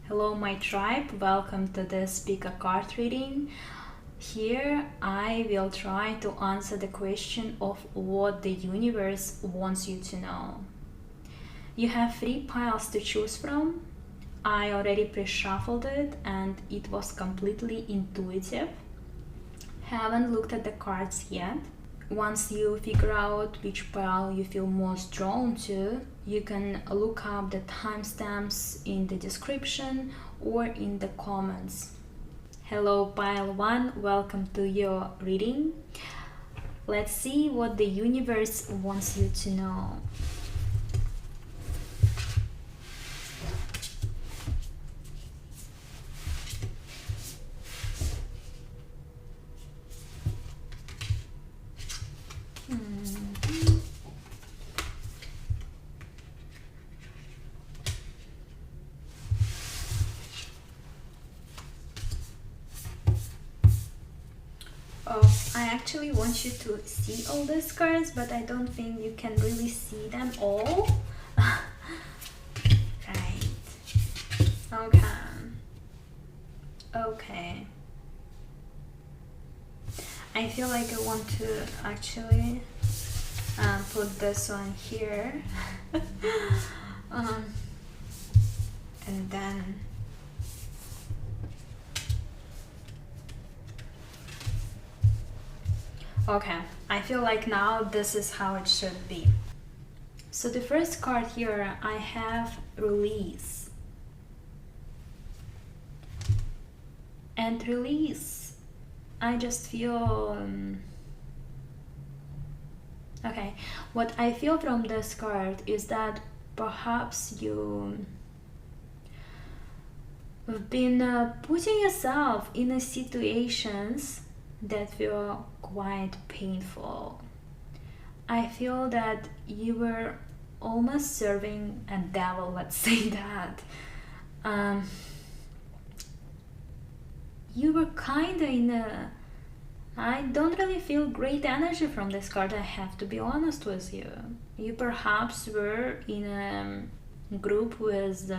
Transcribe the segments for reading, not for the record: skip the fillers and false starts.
Hello my tribe, welcome to this pick a card reading. Here I will try to answer the question of what the universe wants you to know. You have 3 piles to choose from. I already pre-shuffled it and it was completely intuitive. Haven't looked at the cards yet. Once you figure out which pile you feel most drawn to, you can look up the timestamps in the description or in the comments. Hello pile 1, welcome to your reading. Let's see what the universe wants you to know. Oh, I actually want you to see all these cards, but I don't think you can really see them all. Right. Okay. I feel like I want to actually put this one here. And then okay, I feel like now this is how it should be. So the first card here, I have release. And release, I just feel... okay, what I feel from this card is that perhaps you've been putting yourself in situations that feel quite painful. I feel that you were almost serving a devil, let's say that. You were kinda in a... I don't really feel great energy from this card, I have to be honest with you. You perhaps were in a group with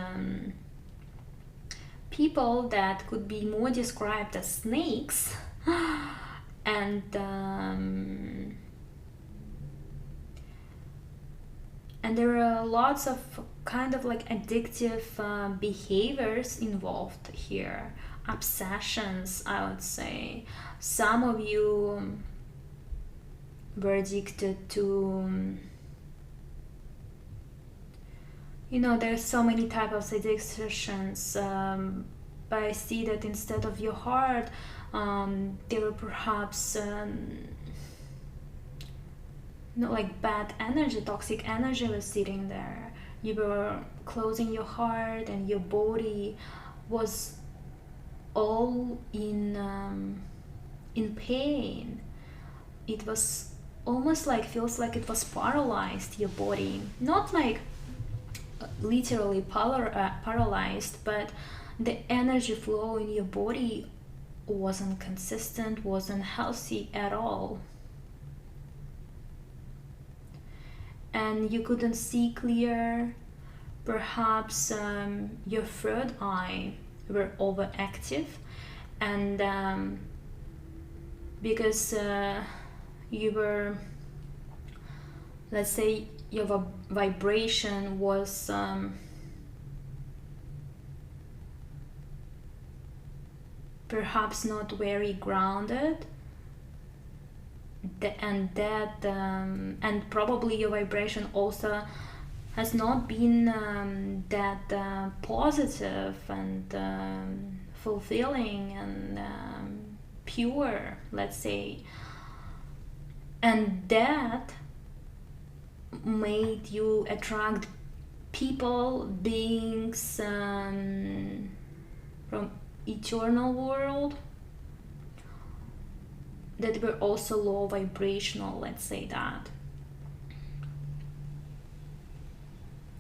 people that could be more described as snakes. And there are lots of kind of like addictive behaviors involved here, obsessions, I would say. Some of you were addicted to, you know, there's so many types of addictions, but I see that instead of your heart, there were perhaps like bad energy, toxic energy was sitting there. You were closing your heart and your body was all in pain. It was almost like, feels like it was paralyzed, your body. Not like literally paralyzed, but the energy flow in your body wasn't consistent, wasn't healthy at all. And you couldn't see clear. Perhaps your third eye were overactive, and because you were, let's say, your vibration was perhaps not very grounded, and probably your vibration also has not been that positive and fulfilling and pure, let's say, and that made you attract people, beings from eternal world that were also low vibrational, let's say that.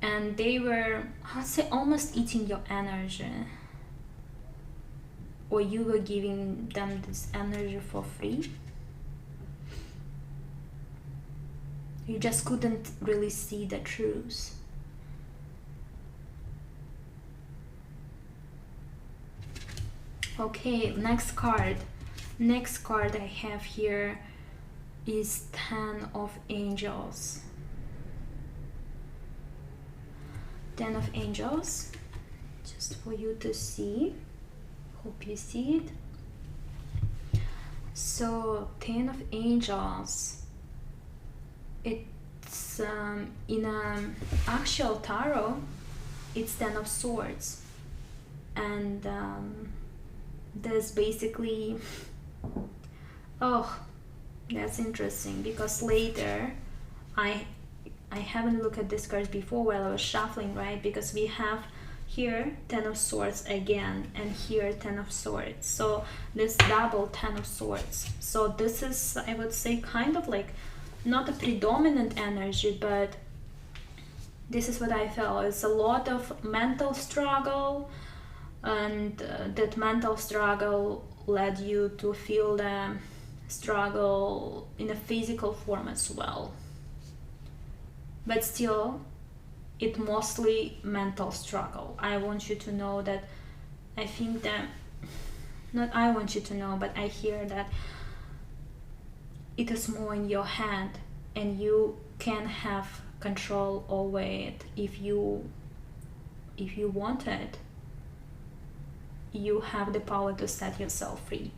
And they were, I'd say, almost eating your energy, or you were giving them this energy for free. You just couldn't really see the truth. Okay, next card. Next card I have here is 10 of Angels. 10 of Angels, just for you to see. Hope you see it. So 10 of Angels, it's in actual tarot, it's 10 of Swords, and there's basically, oh, that's interesting, because later I haven't looked at this card before while I was shuffling, right? Because we have here 10 of Swords again, and here 10 of Swords, so this double 10 of Swords. So this is, I would say, kind of like not a predominant energy, but this is what I felt. It's a lot of mental struggle, and that mental struggle led you to feel the struggle in a physical form as well. But still, it mostly mental struggle. I want you to know that, I think that, not I want you to know, but I hear that it is more in your hand, and you can have control over it if you want it. You have the power to set yourself free.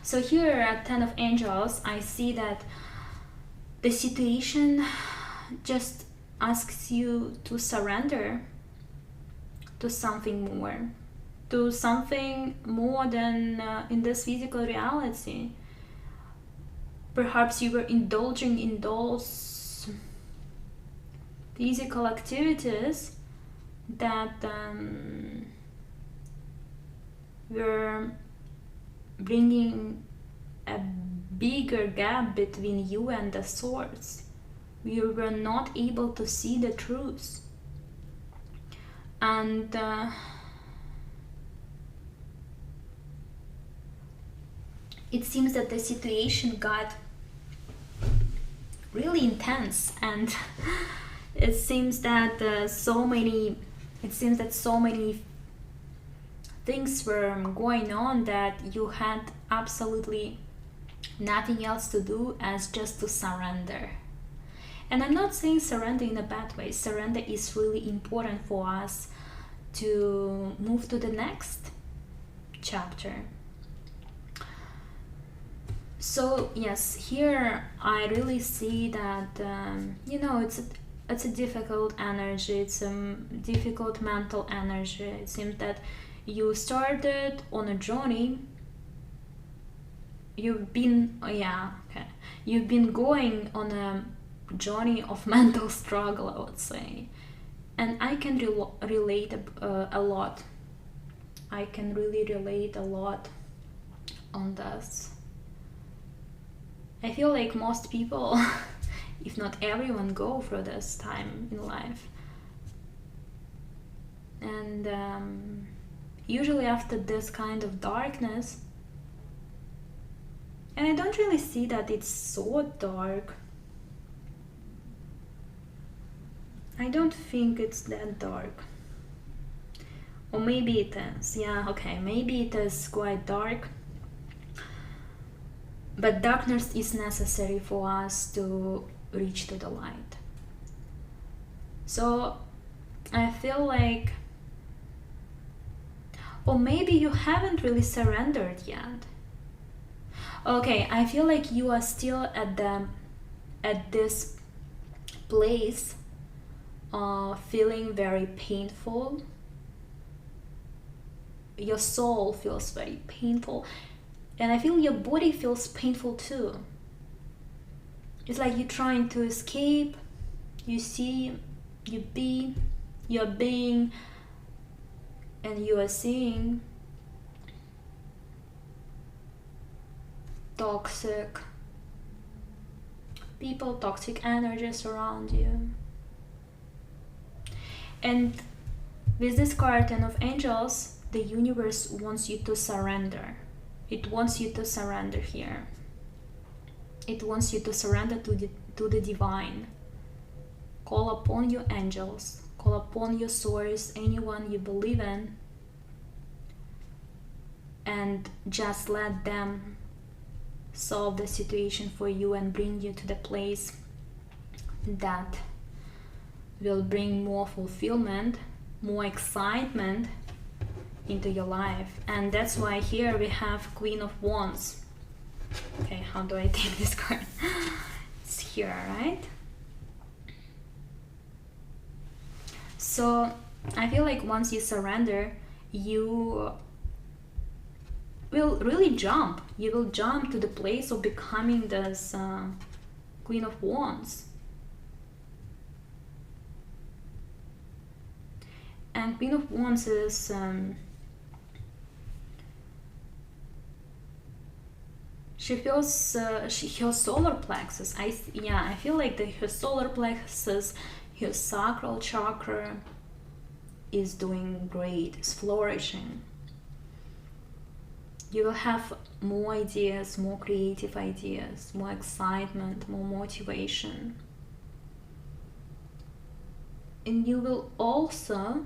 So here at 10 of Angels, I see that the situation just asks you to surrender to something more than in this physical reality. Perhaps you were indulging in those physical activities that were bringing a bigger gap between you and the source. You were not able to see the truth, and it seems that the situation got really intense, and it seems that so many things were going on that you had absolutely nothing else to do as just to surrender. And I'm not saying surrender in a bad way. Surrender is really important for us to move to the next chapter. So yes, here I really see that it's a difficult energy. It's a difficult mental energy. It seems that you started on a journey. You've been going on a journey of mental struggle, I would say, and I can relate a lot. I can really relate a lot on this. I feel like most people, if not everyone, go through this time in life, and usually after this kind of darkness, and I don't really see that it's so dark. I don't think it's that dark. Or maybe it is. Yeah, okay, maybe it is quite dark. But darkness is necessary for us to reach to the light. So I feel like, or maybe you haven't really surrendered yet. Okay, I feel like you are still at this place, feeling very painful. Your soul feels very painful, and I feel your body feels painful too. It's like you're trying to escape. You're being, and you are seeing toxic people, toxic energies around you. And with this card, 10 of Angels, the universe wants you to surrender. It wants you to surrender here. It wants you to surrender to the divine. Call upon your angels. Call upon your source, anyone you believe in. and just let them solve the situation for you and bring you to the place that will bring more fulfillment, more excitement into your life. And that's why here we have Queen of Wands. Okay, how do I take this card? It's here, right? So I feel like once you surrender, you will really jump. You will jump to the place of becoming this Queen of Wands. And Queen of Wands is she feels her solar plexus. I feel like her solar plexus, her sacral chakra is doing great, is flourishing. You will have more ideas, more creative ideas, more excitement, more motivation. And you will also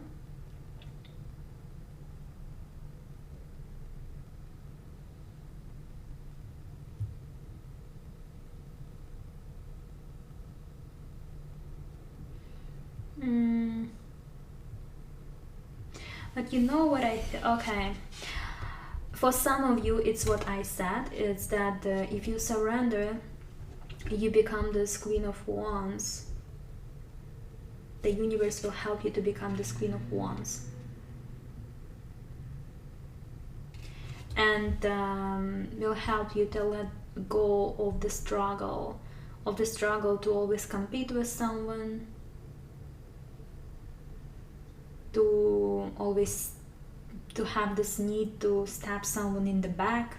but you know what okay, for some of you it's what I said. It's that if you surrender, you become this Queen of Wands. The universe will help you to become this Queen of Wands. And will help you to let go of the struggle to always compete with someone, to always to have this need to stab someone in the back.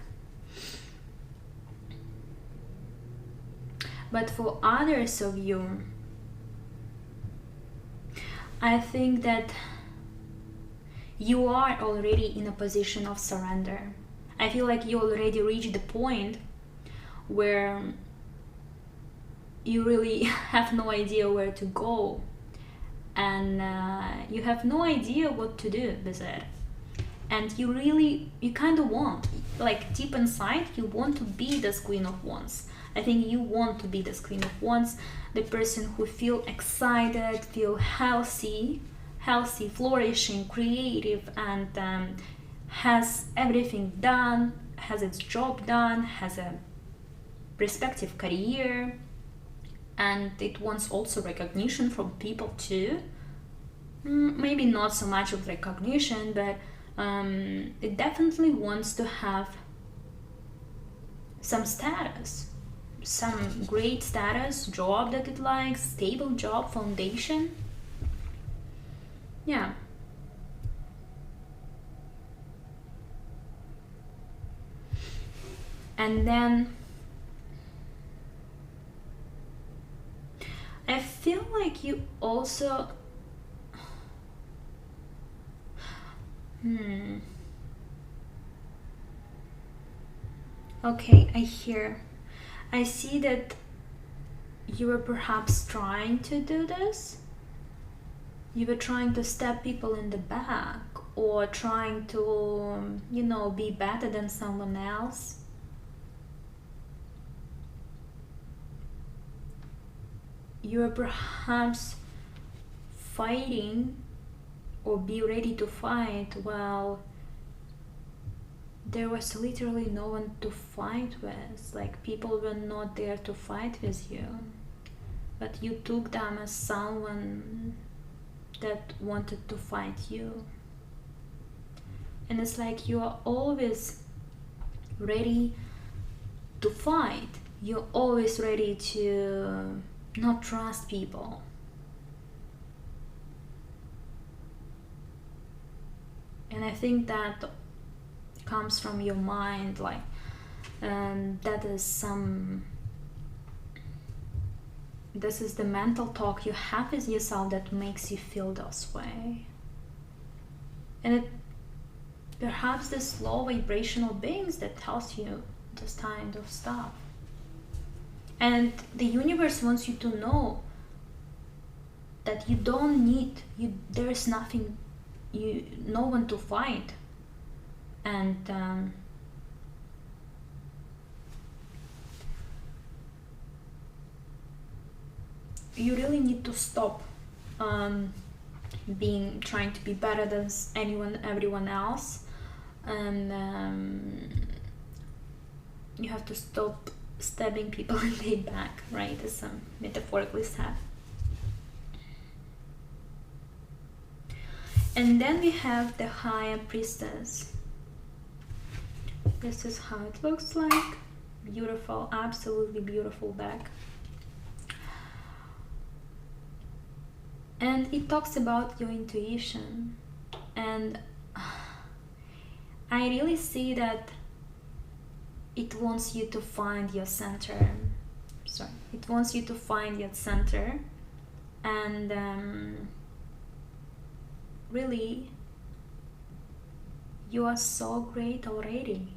But for others of you, I think that you are already in a position of surrender. I feel like you already reached the point where you really have no idea where to go, and you have no idea what to do with it. And you kind of want, like deep inside, you want to be this Queen of Wands. I think you want to be this Queen of Wands, the person who feel excited, feel healthy, flourishing, creative, and has everything done, has its job done, has a respective career, and it wants also recognition from people too. Maybe not so much of recognition, but it definitely wants to have some status, some great status, job that it likes, stable job, foundation. Yeah. And then I feel like you also okay, I see that you were perhaps trying to do this. You were trying to stab people in the back, or trying to, be better than someone else. You are perhaps fighting or be ready to fight while there was literally no one to fight with. Like, people were not there to fight with you, but you took them as someone that wanted to fight you. And it's like you are always ready to fight. You're always ready to not trust people. And I think that comes from your mind, like this is the mental talk you have with yourself that makes you feel this way. And perhaps this low vibrational beings that tells you this kind of stuff. And the universe wants you to know that you don't need, there's nothing, no one to fight. And you really need to stop trying to be better than everyone else, and you have to stop stabbing people in the back, right, as metaphorically said. And then we have the High Priestess. This is how it looks like. Beautiful, absolutely beautiful deck. And it talks about your intuition, and I really see that it wants you to find your center. It wants you to find your center, and really, you are so great already.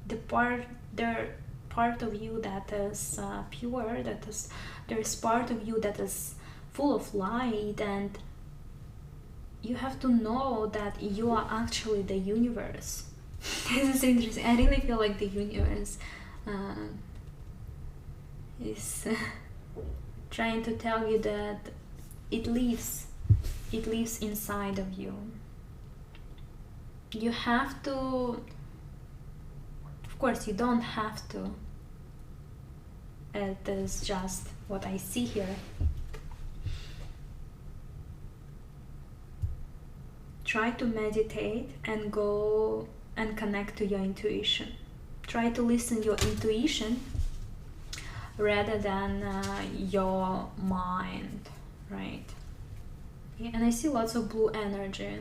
The part of you that is pure, there's part of you that is full of light, and you have to know that you are actually the universe. This is interesting. I really feel like the universe is trying to tell you that it lives inside of you. You have to, of course you don't have to, it is just what I see here. Try to meditate and go and connect to your intuition. Try to listen your intuition rather than your mind, right? Yeah, and I see lots of blue energy,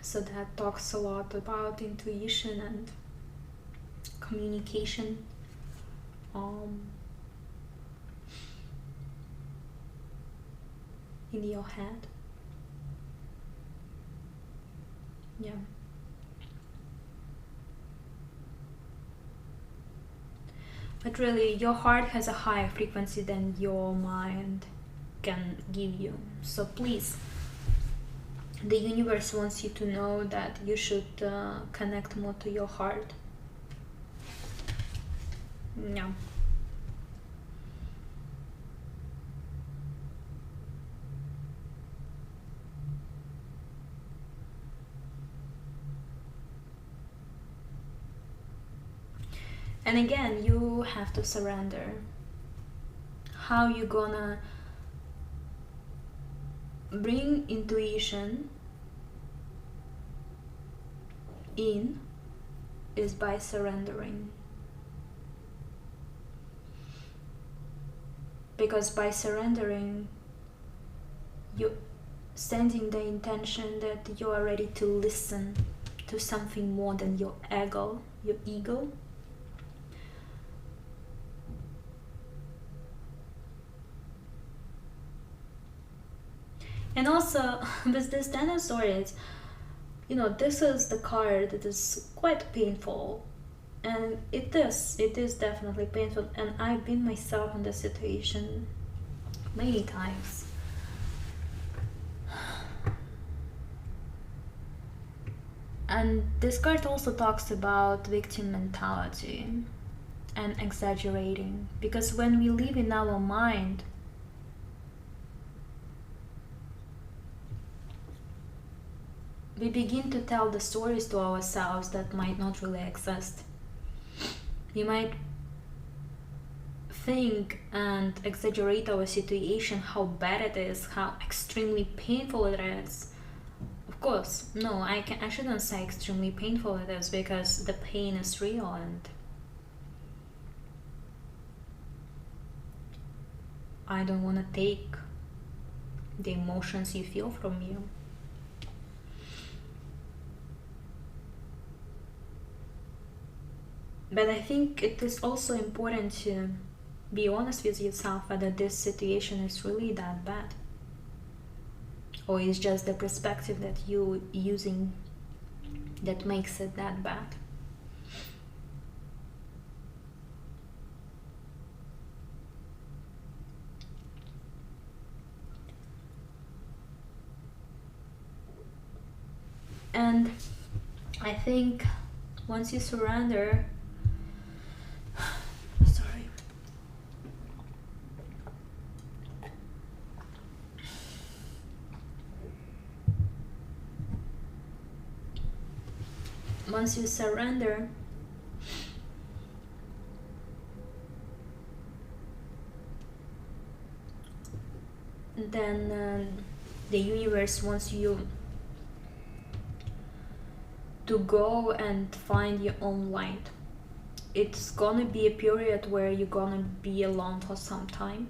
so that talks a lot about intuition and communication. In your head. Yeah. But really, your heart has a higher frequency than your mind can give you. So please, the universe wants you to know that you should connect more to your heart. Yeah. And again, you have to surrender. How you gonna bring intuition in is by surrendering. Because by surrendering, you sending the intention that you are ready to listen to something more than your ego. And also, with this Ten of Swords, this is the card that is quite painful. And it is definitely painful. And I've been myself in this situation many times. And this card also talks about victim mentality and exaggerating. Because when we live in our mind, we begin to tell the stories to ourselves that might not really exist. We might think and exaggerate our situation, how bad it is, how extremely painful it is. Of course, no, I shouldn't say extremely painful it is, because the pain is real, and I don't want to take the emotions you feel from you. But I think it is also important to be honest with yourself whether this situation is really that bad, or is just the perspective that you're using that makes it that bad. And I think once you surrender, sorry, once you surrender, then the universe wants you to go and find your own light. It's gonna be a period where you're gonna be alone for some time.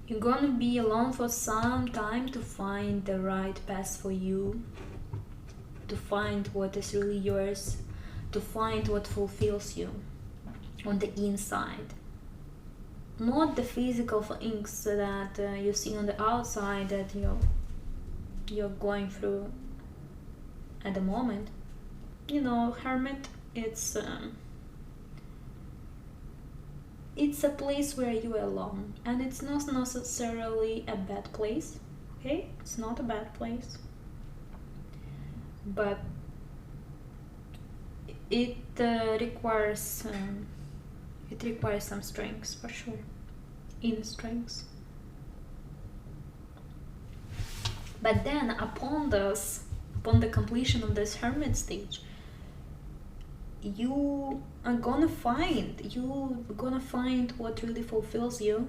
You're gonna be alone for some time to find the right path for you, to find what is really yours, to find what fulfills you on the inside. Not the physical things that you see on the outside that you're going through at the moment. You know, hermit, it's a place where you are alone, and it's not necessarily a bad place. Okay, it's not a bad place, but it requires some strength, for sure, inner strength. But then upon the completion of this hermit stage, you're gonna find what really fulfills you,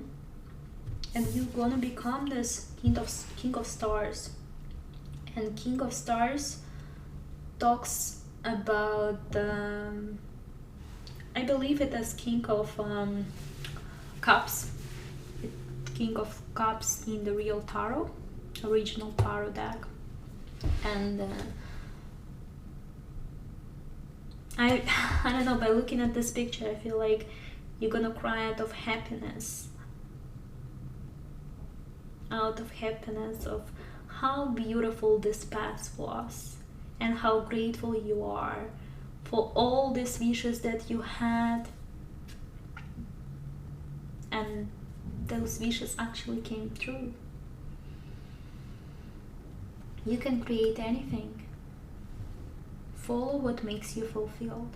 and you're gonna become this king of stars. And King of Stars talks about I believe it as King of Cups, King of Cups in the real tarot, original tarot deck. And I don't know, by looking at this picture, I feel like you're gonna cry out of happiness of how beautiful this path was, and how grateful you are for all these wishes that you had, and those wishes actually came true. You can create anything. Follow what makes you fulfilled.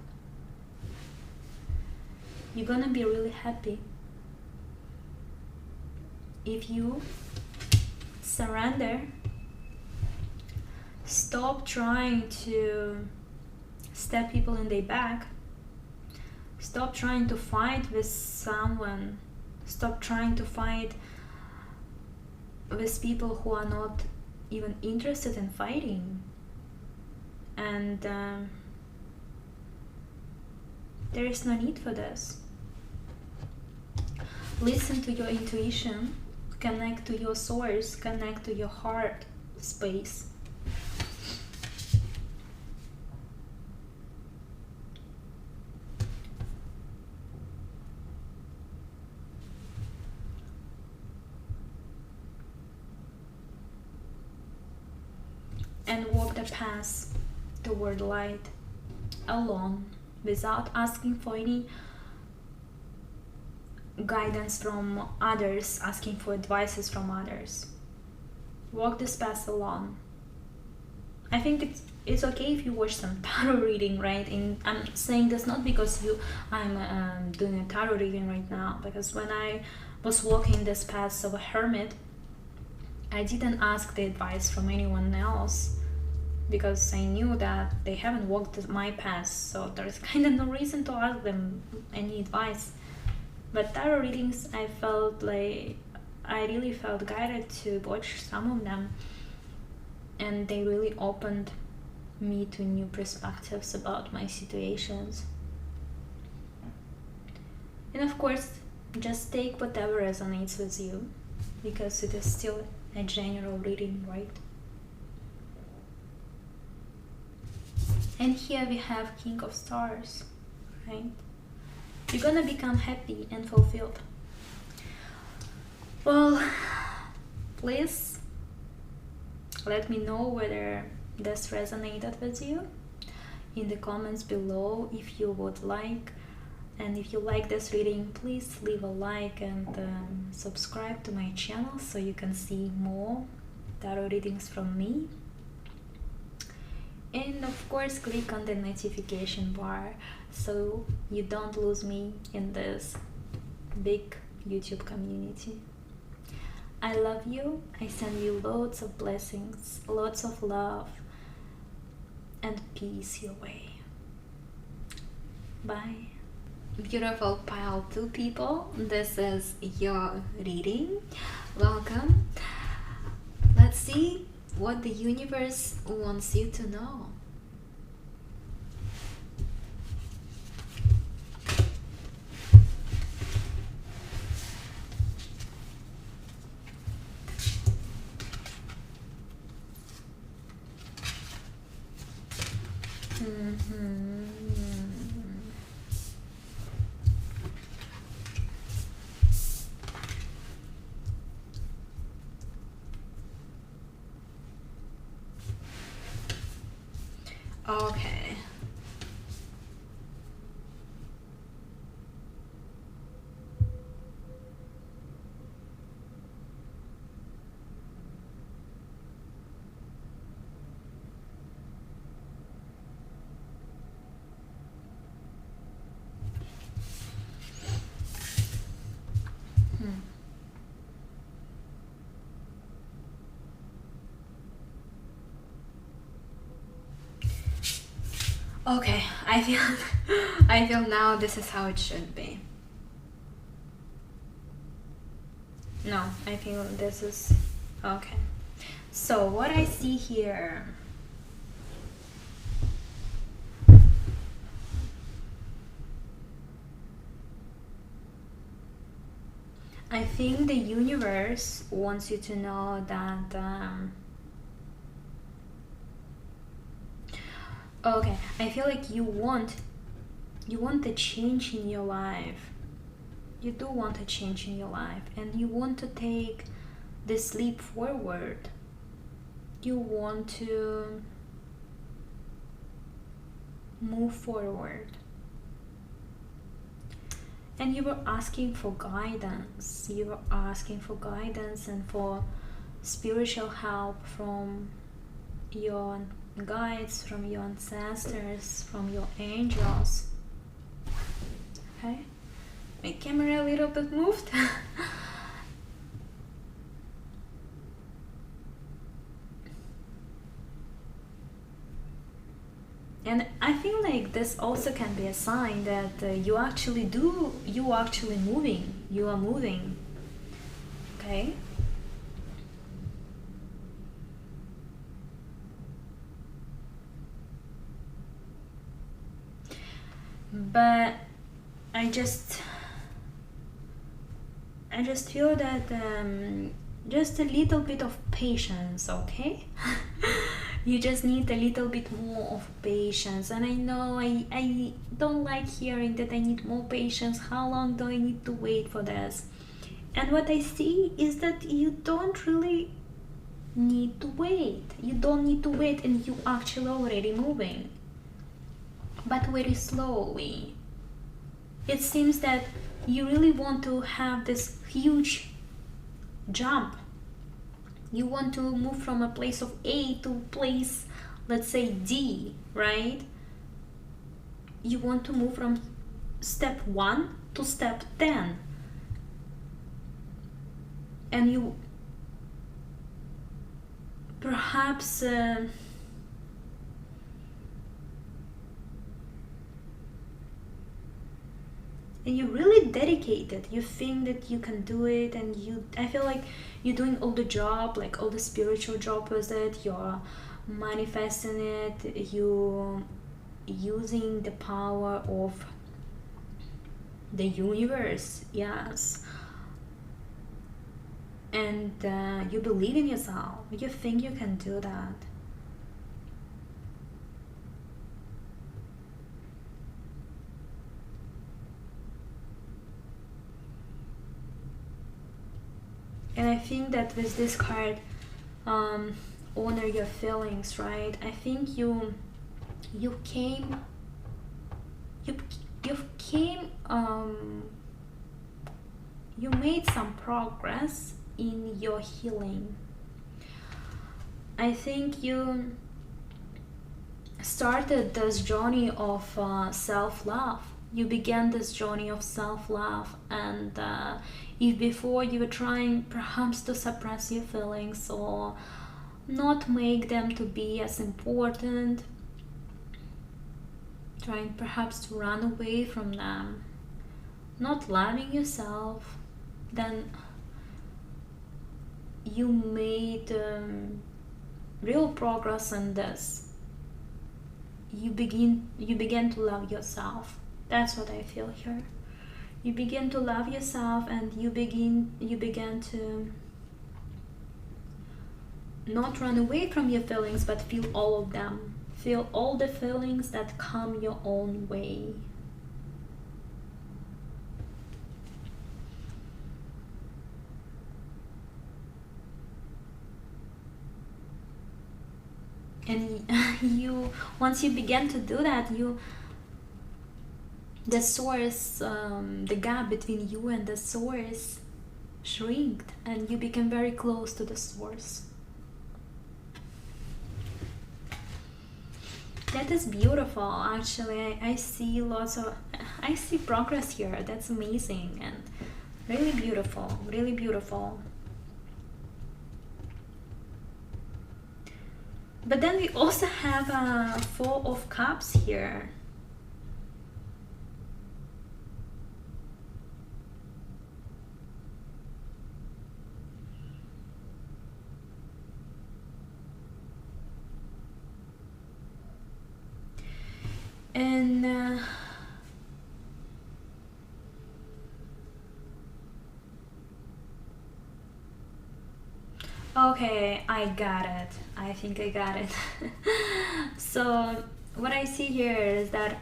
You're gonna be really happy if you surrender. Stop trying to stab people in their back. Stop trying to fight with someone. Stop trying to fight with people who are not even interested in fighting. And there is no need for this. Listen to your intuition, connect to your source, connect to your heart space. And walk the path toward light alone, without asking for any guidance from others, asking for advices from others. Walk this path alone. I think it's okay if you watch some tarot reading, right? And I'm saying this not because I'm doing a tarot reading right now, because when I was walking this path of a hermit, I didn't ask the advice from anyone else, because I knew that they haven't walked my path, so there's kind of no reason to ask them any advice. But tarot readings, I really felt guided to watch some of them, and they really opened me to new perspectives about my situations. And of course, just take whatever resonates with you, because it is still a general reading, right? And here we have King of Stars, right? You're gonna become happy and fulfilled. Well, please let me know whether this resonated with you. in the comments below if you would like. And if you like this reading, please leave a like and subscribe to my channel so you can see more tarot readings from me. And of course, click on the notification bar so you don't lose me in this big YouTube community. I love you. I send you loads of blessings, lots of love, and peace your way. Bye. Beautiful pile 2 people, this is your reading. Welcome. Let's see what the universe wants you to know. Okay. Okay, I feel now this is how it should be. No, I feel this is okay. So what I see here, I think the universe wants you to know that okay, I feel like you want a change in your life. You do want a change in your life, and you want to take this leap forward. You want to move forward. And you were asking for guidance. You were asking for guidance and for spiritual help from your guides, from your ancestors, from your angels. Okay, my camera a little bit moved. And I feel like this also can be a sign that you are moving. Okay. But I just feel that just a little bit of patience, okay? You just need a little bit more of patience. And I know I don't like hearing that I need more patience. How long do I need to wait for this? And what I see is that you don't really need to wait. You don't need to wait, and you actually already moving. But very slowly. It seems that you really want to have this huge jump. You want to move from a place of A to place, let's say D, right? You want to move from step 1 to step 10. And you perhaps and you're really dedicated. You think that you can do it, and I feel like you're doing all the job, like all the spiritual job with it. You're manifesting it. You using the power of the universe, yes. And you believe in yourself. You think you can do that. And I think that with this card, honor your feelings, right? I think you you came you came you made some progress in your healing. I think you started this journey of self-love. You began this journey of self-love, and if before you were trying perhaps to suppress your feelings or not make them to be as important, trying perhaps to run away from them, not loving yourself, then you made real progress in this. You began to love yourself. That's what I feel here. You begin to love yourself, and you began to not run away from your feelings, but feel all of them. Feel all the feelings that come your own way. And once you begin to do that, the source, the gap between you and the source shrinked, and you became very close to the source. That is beautiful. Actually, I see progress here. That's amazing and really beautiful, really beautiful. But then we also have a Four of Cups here. And okay, I got it. I think I got it. So what I see here is that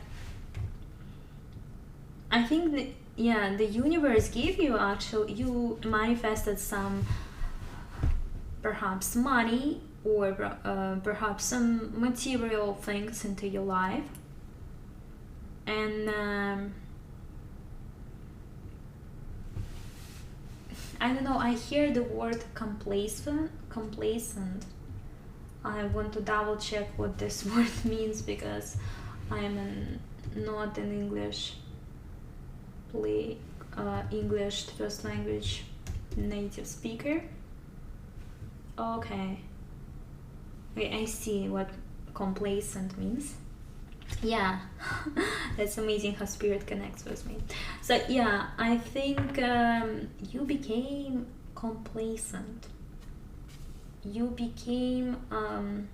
I think that, yeah, the universe gave you, actually, you manifested some perhaps money or perhaps some material things into your life. And I don't know, I hear the word complacent. I want to double check what this word means, because I am not an English first language native speaker. Okay, I see what complacent means. Yeah. That's amazing how spirit connects with me. So yeah, I think you became complacent. You became kind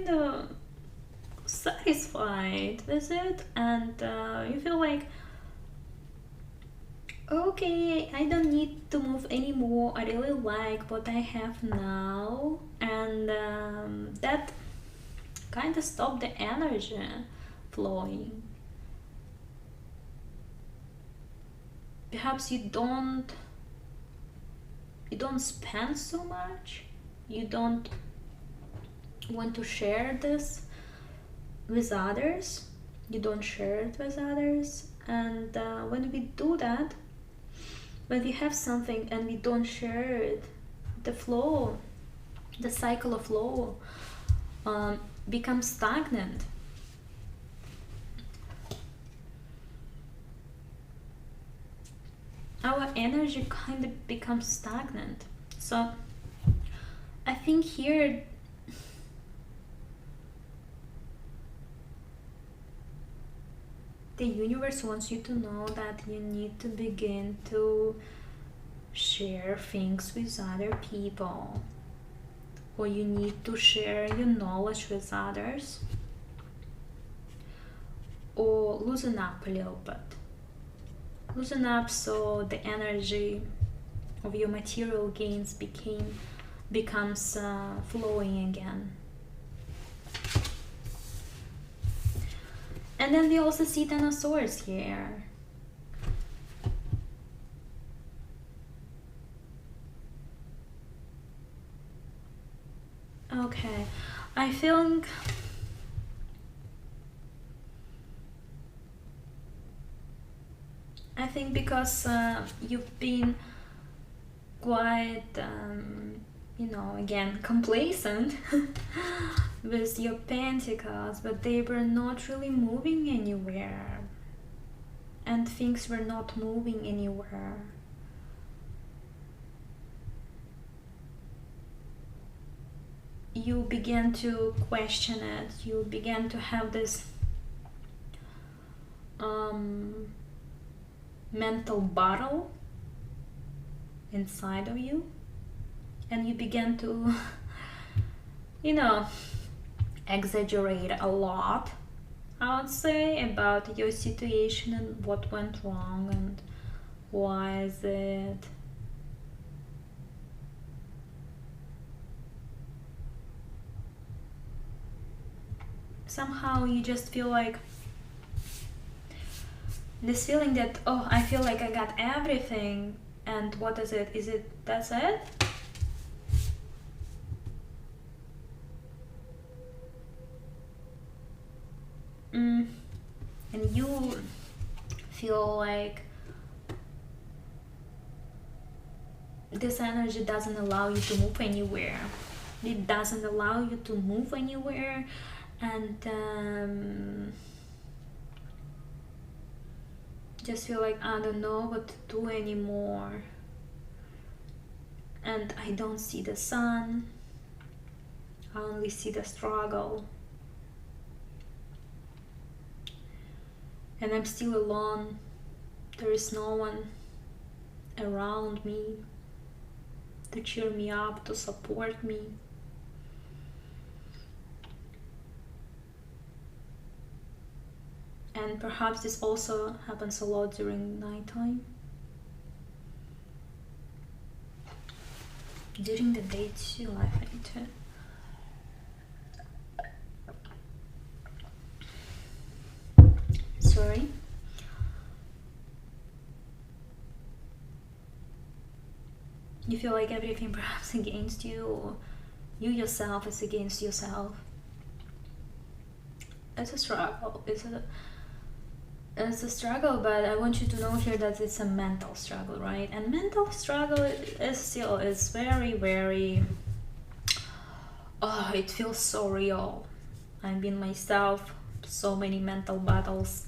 of satisfied with it, and you feel like, okay, I don't need to move anymore. I really like what I have now, and that kind of stopped the energy flowing. Perhaps you don't spend so much. You don't want to share this with others. You don't share it with others. And when we do that, when we have something and we don't share it, the flow, the cycle of flow becomes stagnant. Our energy kind of becomes stagnant. So I think here the universe wants you to know that you need to begin to share things with other people, or you need to share your knowledge with others, or loosen up a little bit. Loosen up so the energy of your material gains becomes flowing again. And then we also see Ten of Swords here. Okay, I think I think because you've been quite, again, complacent with your pentacles, but they were not really moving anywhere. And things were not moving anywhere. You began to question it. You began to have this mental battle inside of you, and you began to exaggerate a lot, I would say, about your situation and what went wrong and why is it. Somehow you just feel like this feeling that, oh, I feel like I got everything, and what is it? Is it that's it? And you feel like this energy doesn't allow you to move anywhere. It doesn't allow you to move anywhere, and just feel like I don't know what to do anymore, and I don't see the sun. I only see the struggle, and I'm still alone. There is no one around me to cheer me up, to support me. And perhaps this also happens a lot during nighttime. During the day too, I think too. Sorry. You feel like everything perhaps against you, or you yourself is against yourself. It's a struggle. It's a struggle, but I want you to know here that it's a mental struggle, right? And mental struggle is very, very, it feels so real. I've been myself so many mental battles.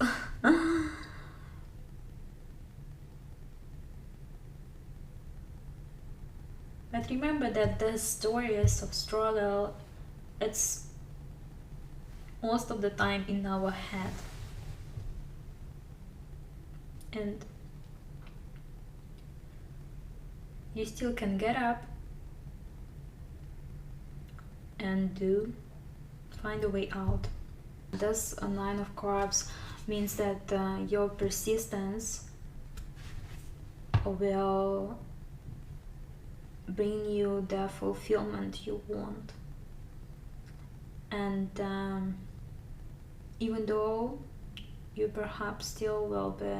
But remember that the stories of struggle, it's most of the time in our head. And you still can get up and find a way out. This Nine of Cups means that your persistence will bring you the fulfillment you want. And even though you perhaps still will be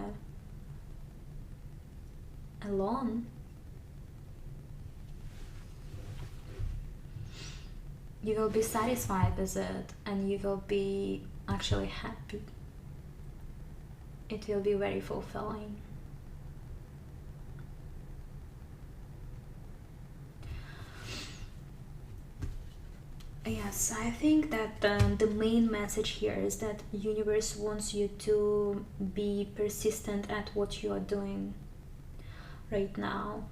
alone, you will be satisfied with it, and you will be actually happy. It will be very fulfilling. Yes, I think that the main message here is that the universe wants you to be persistent at what you are doing right now,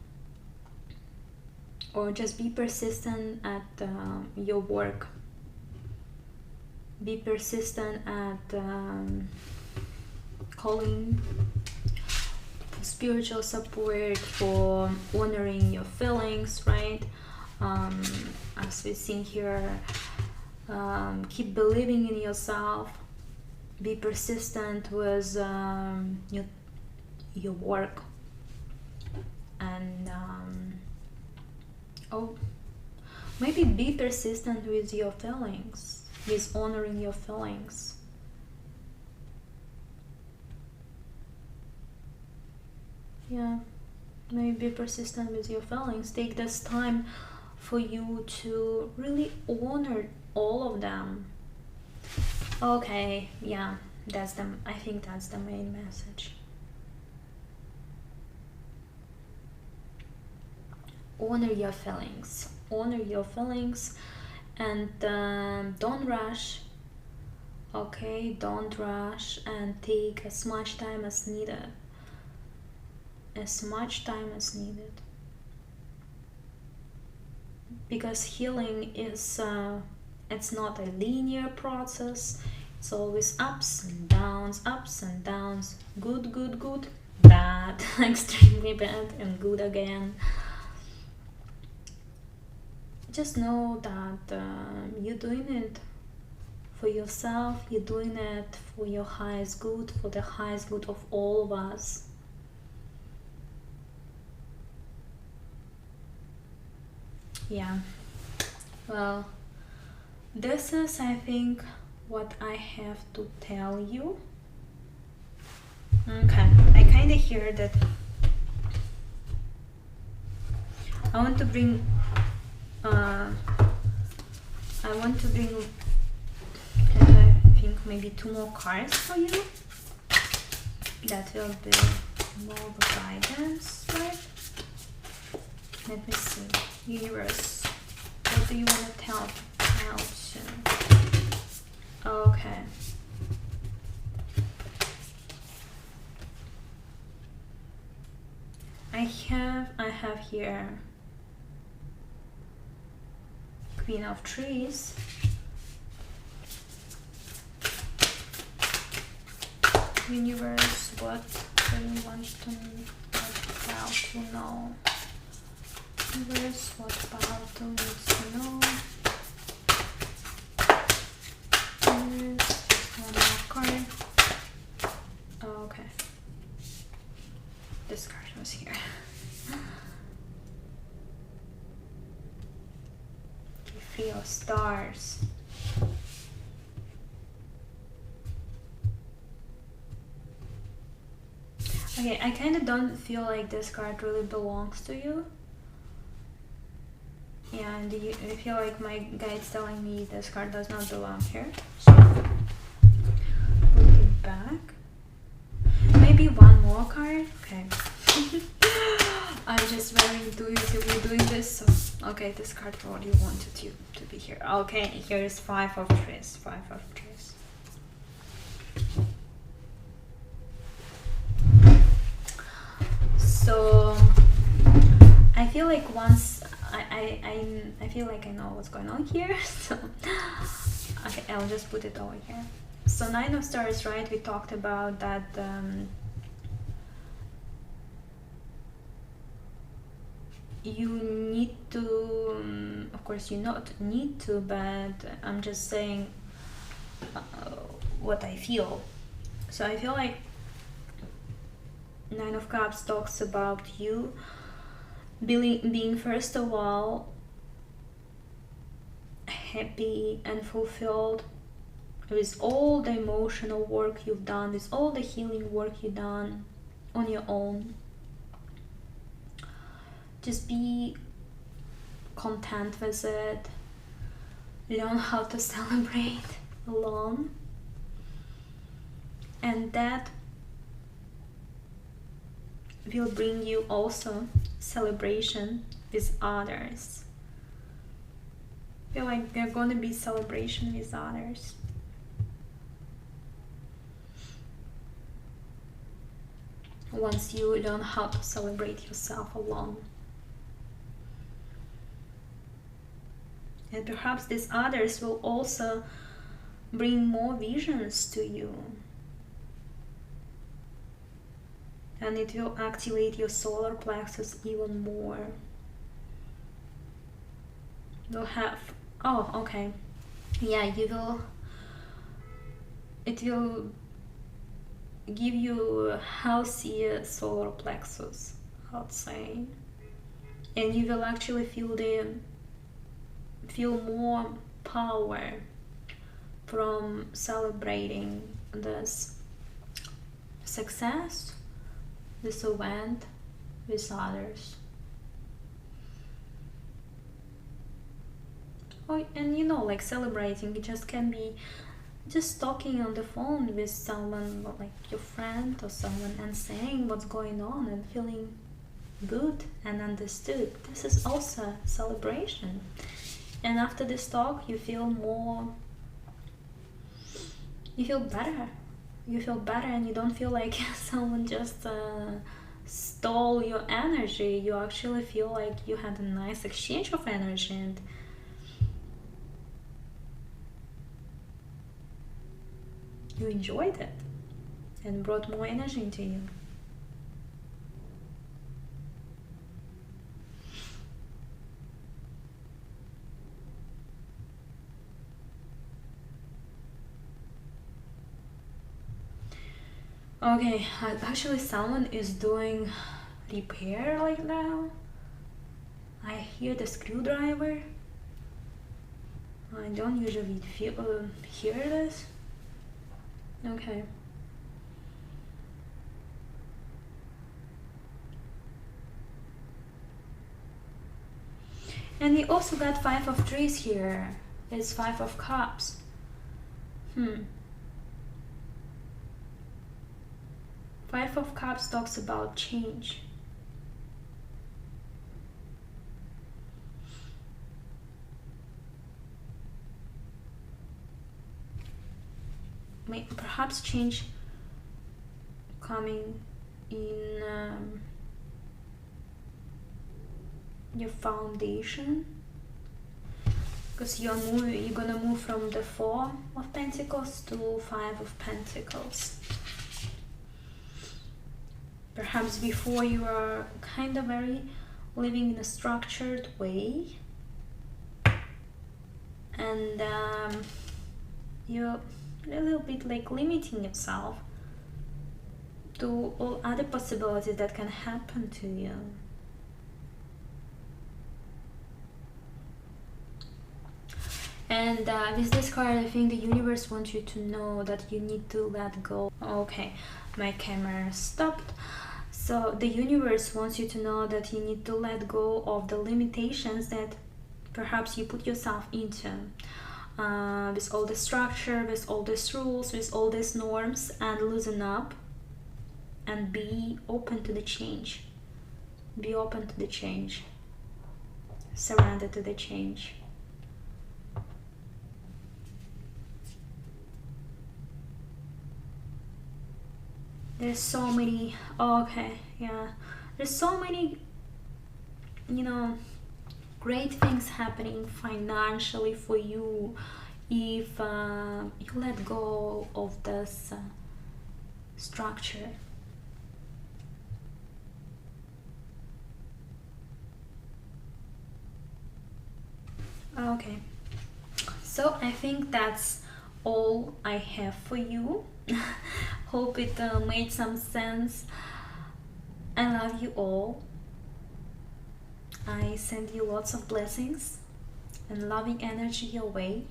or just be persistent at your work. Be persistent at calling for spiritual support, for honoring your feelings, right? As we've seen here, keep believing in yourself. Be persistent with your work, and maybe be persistent with your feelings, with honoring your feelings. Yeah, maybe be persistent with your feelings. Take this time for you to really honor all of them. Okay, yeah, I think that's the main message. honor your feelings. Honor your feelings, and don't rush. Okay, don't rush, and take as much time as needed. As much time as needed. Because healing is it's not a linear process. It's always ups and downs, good, bad, extremely bad, and good again. Just know that you're doing it for yourself, you're doing it for your highest good, for the highest good of all of us. Yeah, well, this is, I think, what I have to tell you. Okay, I kind of hear that I want to bring I think maybe 2 more cards for you. That will be more guidance, right? Let me see. Universe, what do you want to tell soon? Okay. I have here Queen of Trees, Universe, what do you want to know? Universe, what about to need to know? Universe, one more card. Okay. This card was here. Three of Stars. Okay, I kind of don't feel like this card really belongs to you. Yeah, and I feel like my guide's telling me this card does not belong here. So, put it back. Maybe one more card? Okay. I'm just very intuitively doing this, so... Okay, this card already wanted you to be here. Okay, here is Five of Trees. So I feel like once I feel like I know what's going on here. So okay, I'll just put it over here. So Nine of Stars, right? We talked about that you need to, of course you not need to, but I'm just saying what I feel. So I feel like Nine of Cups talks about you being first of all happy and fulfilled with all the emotional work you've done, with all the healing work you've done on your own. Just be content with it. Learn how to celebrate alone. And that will bring you also celebration with others. I feel like there's gonna be celebration with others. Once you learn how to celebrate yourself alone. And perhaps these others will also bring more visions to you. And it will activate your solar plexus even more. You'll have... Oh, okay. Yeah, you will... It will give you a healthier solar plexus, I'd say. And you will actually feel more power from celebrating this success, this event with others. Oh, and you know, like celebrating, it just can be just talking on the phone with someone, like your friend or someone, and saying what's going on and feeling good and understood. This is also a celebration. And after this talk, you feel better. You feel better, and you don't feel like someone just stole your energy. You actually feel like you had a nice exchange of energy, and you enjoyed it and brought more energy into you. Okay, actually someone is doing repair right now. I hear the screwdriver. I don't usually hear this. Okay. And we also got 5 of trees here. It's 5 of cups. 5 of cups talks about change. Perhaps change coming in your foundation, because you're gonna move from the 4 of Pentacles to 5 of Pentacles. Perhaps before you were kind of very living in a structured way, and you're a little bit like limiting yourself to all other possibilities that can happen to you. And with this card, I think the universe wants you to know that you need to let go. Okay, my camera stopped. So the universe wants you to know that you need to let go of the limitations that perhaps you put yourself into. With all the structure, with all these rules, with all these norms, and loosen up and be open to the change. Be open to the change. Surrender to the change. There's so many, there's so many, great things happening financially for you if you let go of this structure. Okay, so I think that's all I have for you. Hope it made some sense. I love you all. I send you lots of blessings and loving energy your way.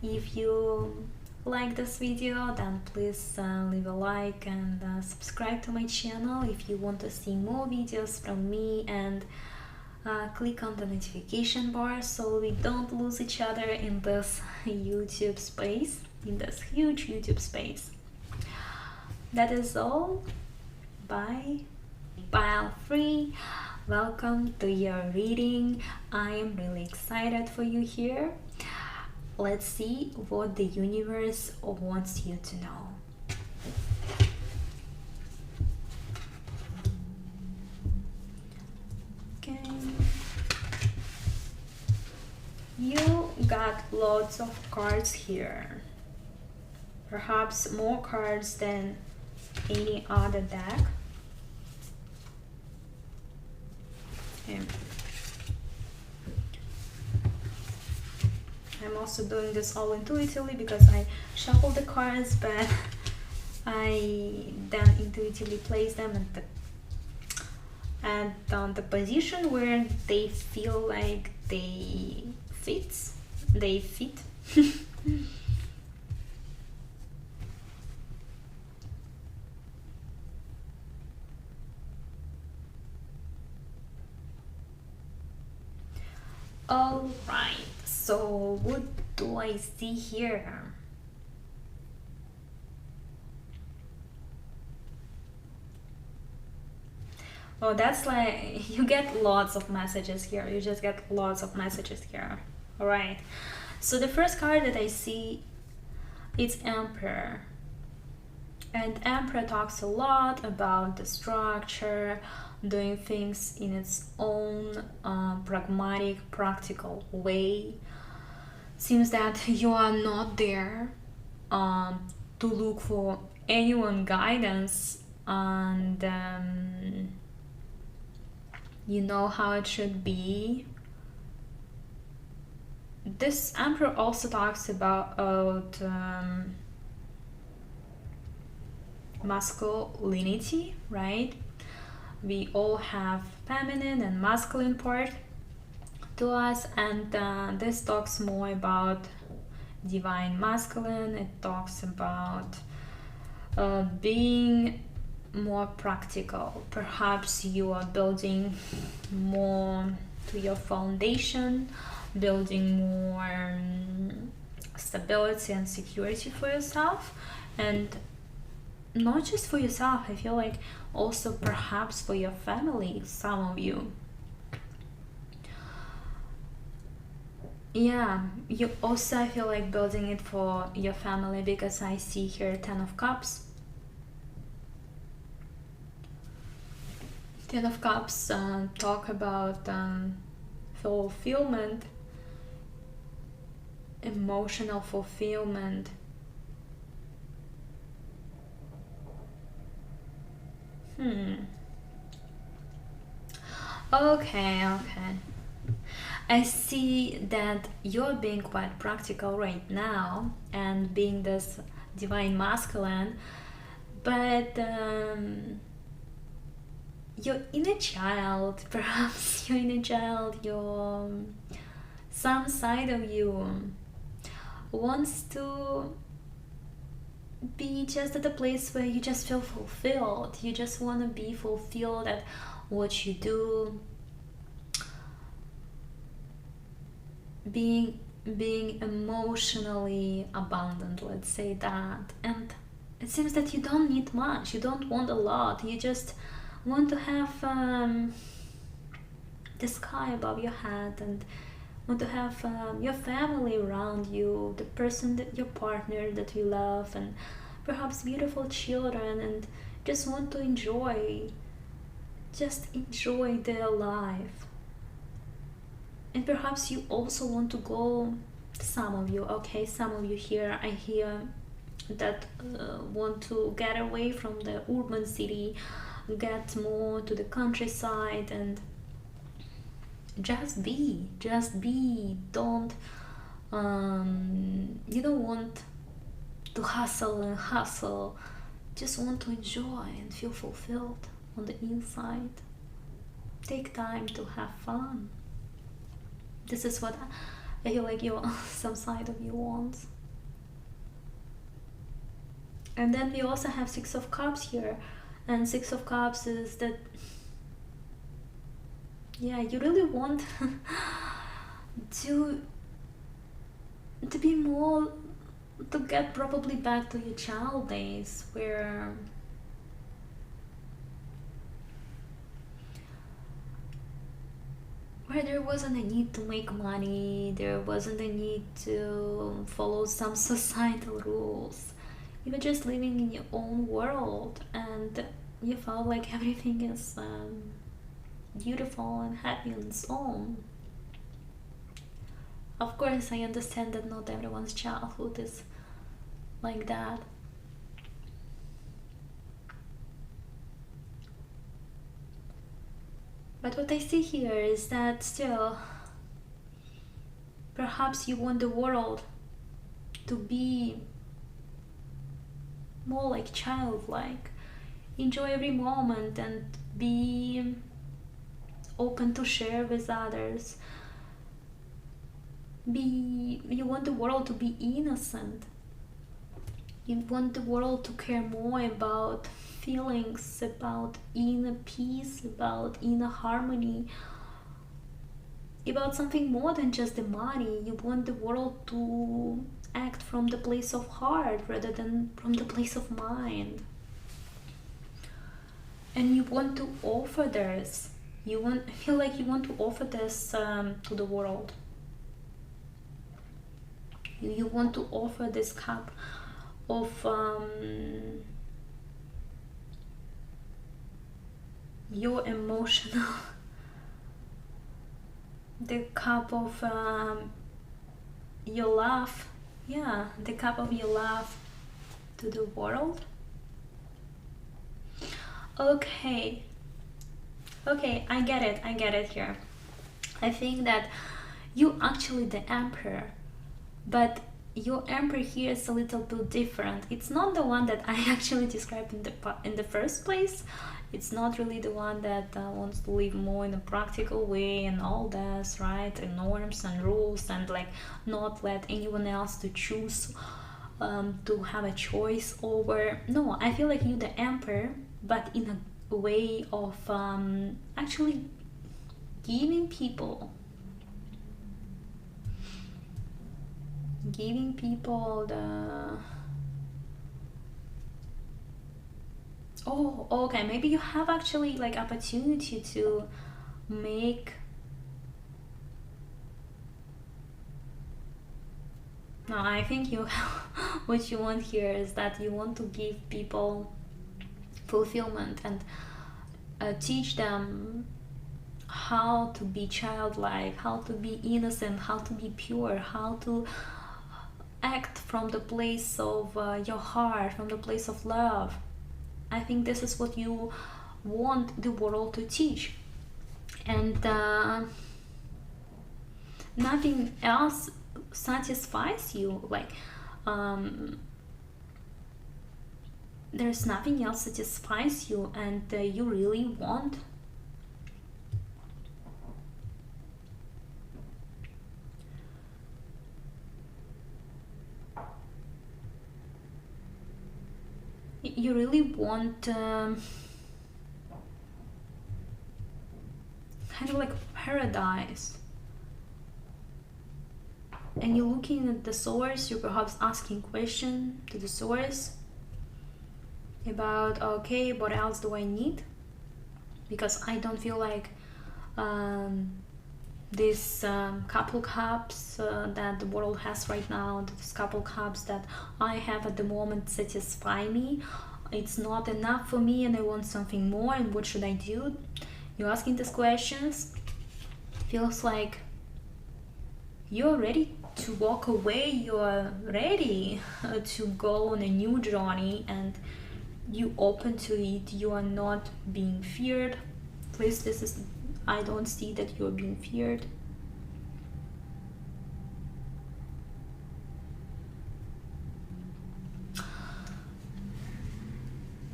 If you like this video, then please leave a like and subscribe to my channel if you want to see more videos from me, and click on the notification bar so we don't lose each other in this YouTube space, in this huge YouTube space. That is all. Bye. Pile free. Welcome to your reading. I am really excited for you here. Let's see what the universe wants you to know. Okay. You got lots of cards here. Perhaps more cards than any other deck. Okay. I'm also doing this all intuitively because I shuffle the cards, but I then intuitively place them on the position where they feel like they fit. All right, so what do I see here? Oh, that's like you get lots of messages here. You just get lots of messages here. All right. So the first card that I see, it's Emperor. And Emperor talks a lot about the structure, doing things in its own pragmatic, practical way. Seems that you are not there to look for anyone guidance, and you know how it should be. This Emperor also talks about masculinity, right? We all have feminine and masculine part to us, and this talks more about divine masculine. It talks about being more practical. Perhaps you are building more to your foundation, building more stability and security for yourself, and not just for yourself. I feel like also perhaps for your family, some of you. Yeah, you also, I feel like building it for your family, because I see here 10 of Cups. 10 of Cups talk about fulfillment, emotional fulfillment. Okay. I see that you're being quite practical right now and being this divine masculine, but your inner child, perhaps your inner child, your some side of you wants to be just at a place where you just feel fulfilled. You just want to be fulfilled at what you do, being emotionally abundant, let's say that. And it seems that you don't need much, you don't want a lot, you just want to have the sky above your head, and want to have your family around you, the person, that your partner that you love, and perhaps beautiful children, and just want to enjoy their life. And perhaps you also want to go, some of you here, I hear that want to get away from the urban city, get more to the countryside, and just be. Don't you don't want to hustle, just want to enjoy and feel fulfilled on the inside. Take time to have fun. This is what I feel like some side of you wants. And then we also have 6 of Cups here, and 6 of Cups is that, yeah, you really want to be more, to get probably back to your child days, where there wasn't a need to make money, there wasn't a need to follow some societal rules. You were just living in your own world, and you felt like everything is beautiful and happy on its own. Of course, I understand that not everyone's childhood is like that. But what I see here is that still, perhaps you want the world to be more like childlike. Enjoy every moment and be open to share with others. You want the world to be innocent. You want the world to care more about feelings, about inner peace, about inner harmony, about something more than just the money. You want the world to act from the place of heart rather than from the place of mind. and you want to offer this. I feel like you want to offer this to the world. You want to offer this cup of your emotional, the cup of your love, yeah, the cup of your love to the world. Okay, I get it here. I think that you actually the emperor, but your emperor here is a little bit different. It's not the one that I actually described in the first place. It's not really the one that wants to live more in a practical way and all this, right? And norms and rules, and like not let anyone else to choose, to have a choice over. No, I feel like you the emperor, but in a way of actually giving people the okay, maybe you have actually like opportunity to make. No, I think you what you want here is that you want to give people fulfillment and teach them how to be childlike, how to be innocent, how to be pure, how to act from the place of your heart, from the place of love. I think this is what you want the world to teach, and nothing else satisfies you. Like there's nothing else satisfies you, and you really want. You really want kind of like paradise, and you're looking at the source. You're perhaps asking question to the source about, okay, what else do I need, because I don't feel like these couple cups that the world has right now, these couple cups that I have at the moment satisfy me. It's not enough for me, and I want something more, and what should I do? You're asking these questions. Feels like you're ready to walk away, you're ready to go on a new journey, and you open to it. You are not being feared. At least this is, I don't see that you're being feared.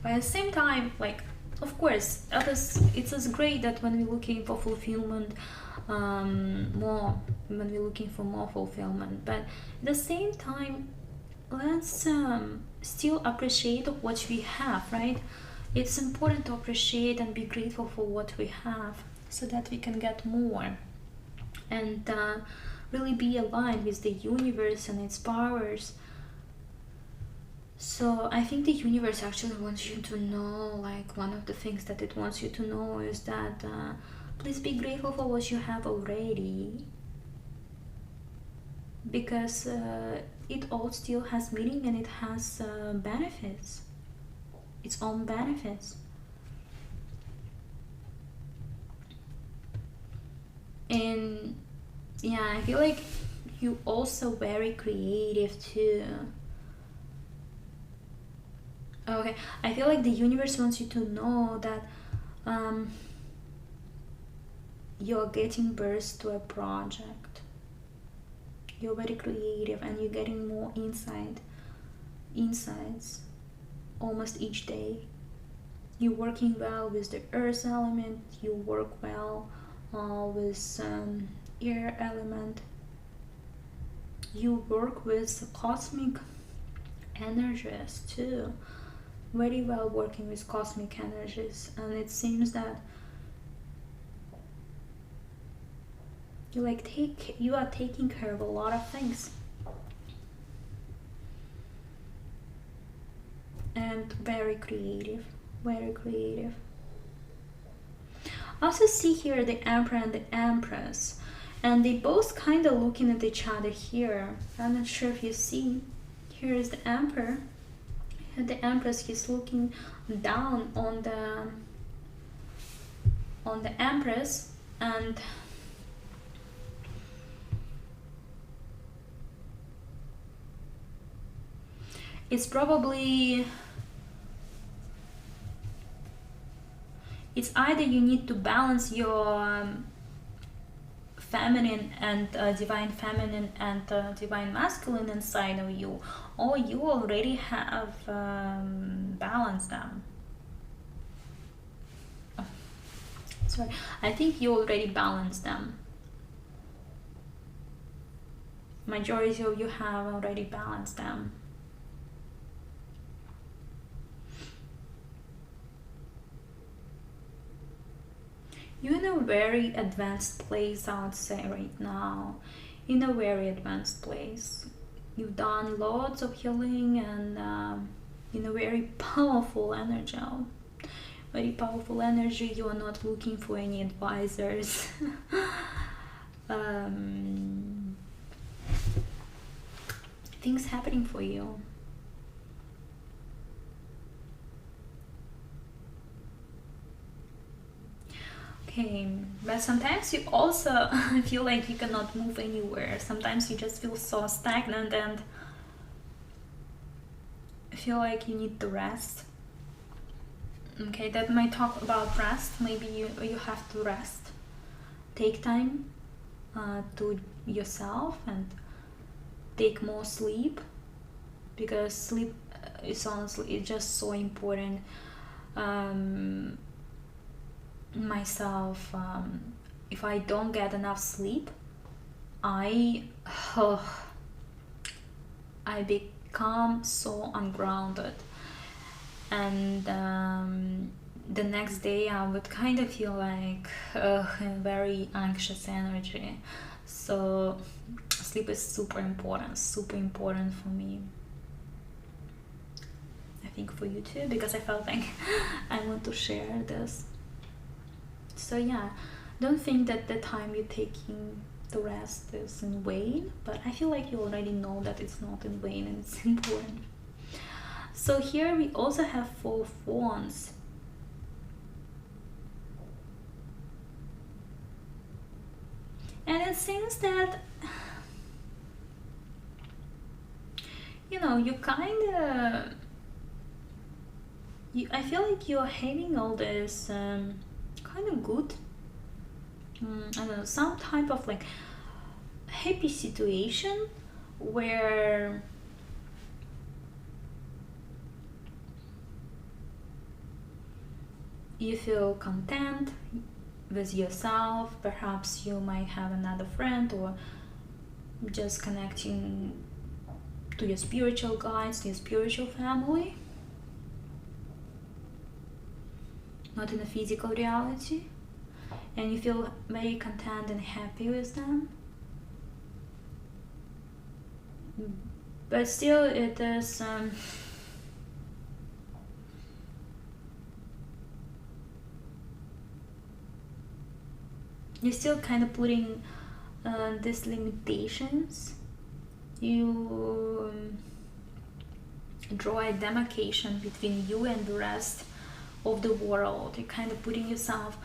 But at the same time, like, of course, it's as great that when we're looking for fulfillment, more, when we're looking for more fulfillment, but at the same time, let's still appreciate what we have, right? It's important to appreciate and be grateful for what we have, so that we can get more, and really be aligned with the universe and its powers. So I think the universe actually wants you to know, like, one of the things that it wants you to know is that please be grateful for what you have already, because it all still has meaning, and it has benefits, its own benefits. And yeah, I feel like you also very creative too. Okay, I feel like the universe wants you to know that you're getting birth to a project. You're very creative, and you're getting more insights almost each day. You're working well with the earth element, you work well with air element, you work with cosmic energies too, very well working with cosmic energies. And it seems that you are taking care of a lot of things, and very creative, very creative. Also see here the Emperor and the Empress, and they both kind of looking at each other here. I'm not sure if you see. Here is the Emperor, and the Empress, he's looking down on the Empress, and it's probably, it's either you need to balance your feminine and divine feminine and divine masculine inside of you, or you already have balanced them. Sorry, I think you already balanced them. Majority of you have already balanced them. You're in a very advanced place, I would say, right now. In a very advanced place. You've done lots of healing and in a very powerful energy. Very powerful energy. You are not looking for any advisors. Things happening for you. Okay, but sometimes you also feel like you cannot move anywhere. Sometimes you just feel so stagnant and feel like you need to rest. Okay, that might talk about rest. Maybe you have to rest. Take time to yourself and take more sleep, because sleep is honestly, it's just so important. Myself, if I don't get enough sleep, I become so ungrounded, and the next day I would kind of feel like very anxious energy. So sleep is super important for me. I think for you too, because I felt like I want to share this. So yeah, don't think that the time you're taking to rest is in vain, but I feel like you already know that it's not in vain and it's important. So here we also have 4 of Wands. And it seems that, you know, you kind of, I feel like you're having all this kind of good, I don't know, some type of like happy situation where you feel content with yourself. Perhaps you might have another friend, or just connecting to your spiritual guides, to your spiritual family, not in a physical reality, and you feel very content and happy with them. But still it is you're still kind of putting these limitations. You draw a demarcation between you and the rest of the world. You're kind of putting yourself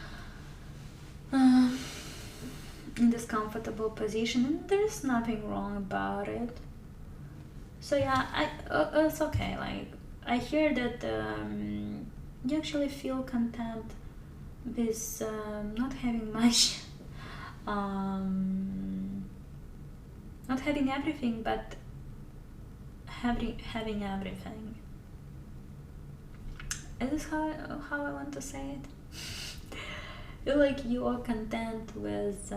in this comfortable position, and there's nothing wrong about it. So yeah, it's okay. Like, I hear that you actually feel content with not having much, not having everything, but having everything. Is this how I want to say it? Feel like you are content with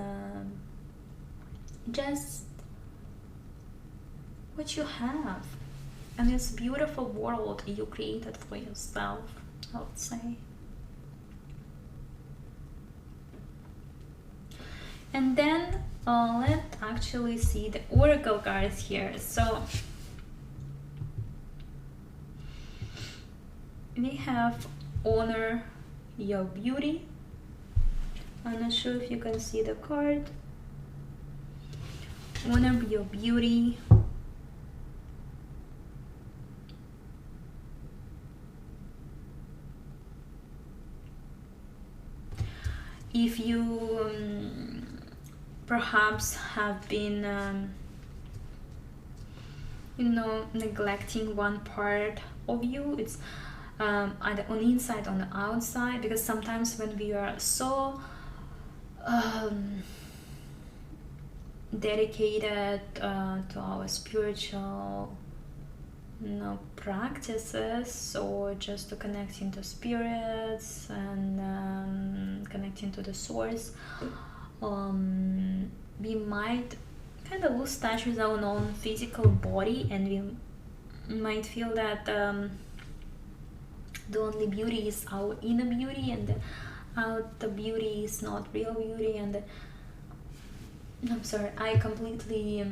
just what you have, and it's a beautiful world you created for yourself, I would say. And then let's actually see the oracle cards here. So we have honor your beauty, I'm not sure if you can see the card. Honor your beauty. If you perhaps have been neglecting one part of you, it's either on the inside or on the outside, because sometimes when we are so dedicated to our spiritual practices, or just to connecting to spirits and connecting to the source, we might kind of lose touch with our own physical body, and we might feel that the only beauty is our inner beauty, and the outer beauty is not real beauty. And I'm sorry, I completely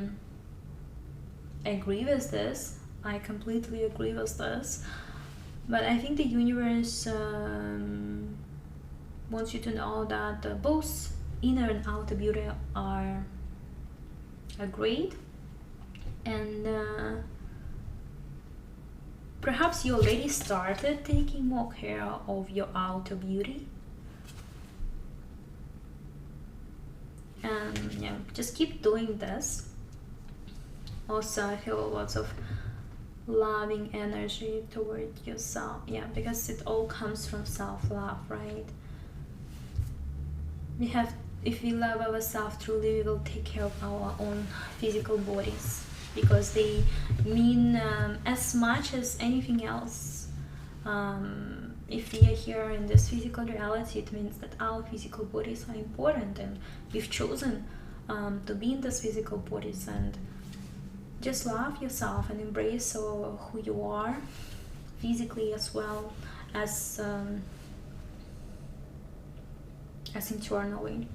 agree with this. But I think the universe wants you to know that both inner and outer beauty are great, and perhaps you already started taking more care of your outer beauty. And yeah, just keep doing this. Also, I feel lots of loving energy toward yourself. Yeah, because it all comes from self-love, right? If we love ourselves truly, we will take care of our own physical bodies, because they mean as much as anything else. If we are here in this physical reality, it means that our physical bodies are important, and we've chosen to be in these physical bodies. And just love yourself and embrace who you are physically, as well as internally.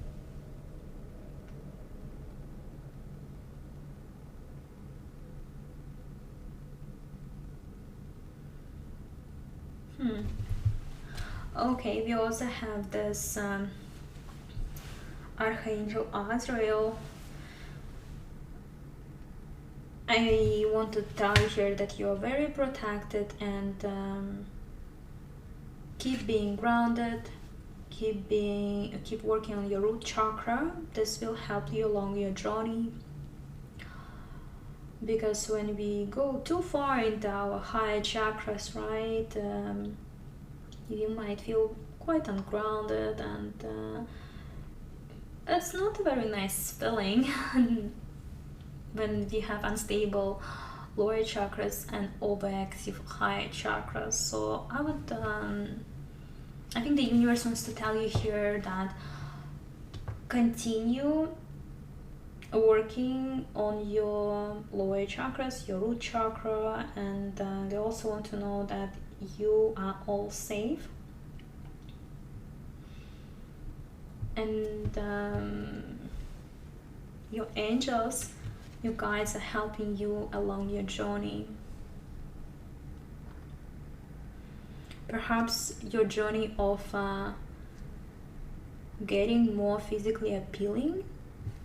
Okay, we also have this Archangel Azrael. I want to tell you here that you are very protected, and keep being grounded, keep working on your root chakra. This will help you along your journey, because when we go too far into our higher chakras, right, you might feel quite ungrounded, and it's not a very nice feeling when we have unstable lower chakras and overactive higher chakras. So I think the universe wants to tell you here that continue working on your lower chakras, your root chakra, and they also want to know that you are all safe, and your angels, your guides are helping you along your journey. Perhaps your journey of getting more physically appealing.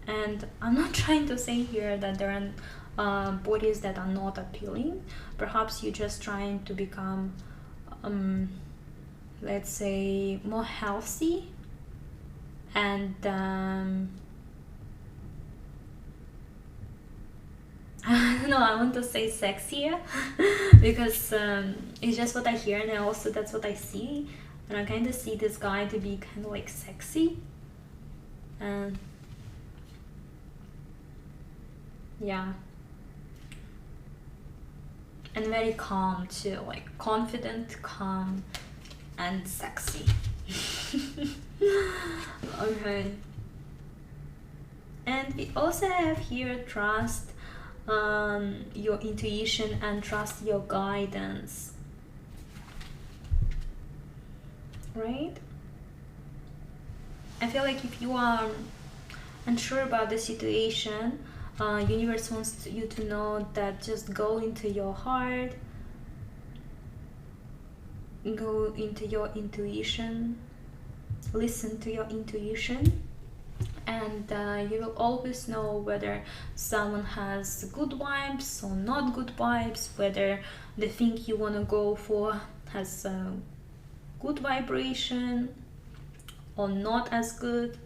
And I'm not trying to say here that there are bodies that are not appealing. Perhaps you're just trying to become, let's say, more healthy, and I don't know, I want to say sexier because it's just what I hear, and also that's what I see. And I kind of see this guy to be kind of like sexy. And yeah, and very calm too, like confident, calm, and sexy. Okay. And we also have here trust your intuition and trust your guidance, right? I feel like if you are unsure about the situation, universe wants you to know that just go into your heart, go into your intuition, listen to your intuition, and you will always know whether someone has good vibes or not good vibes, whether the thing you want to go for has a good vibration or not as good,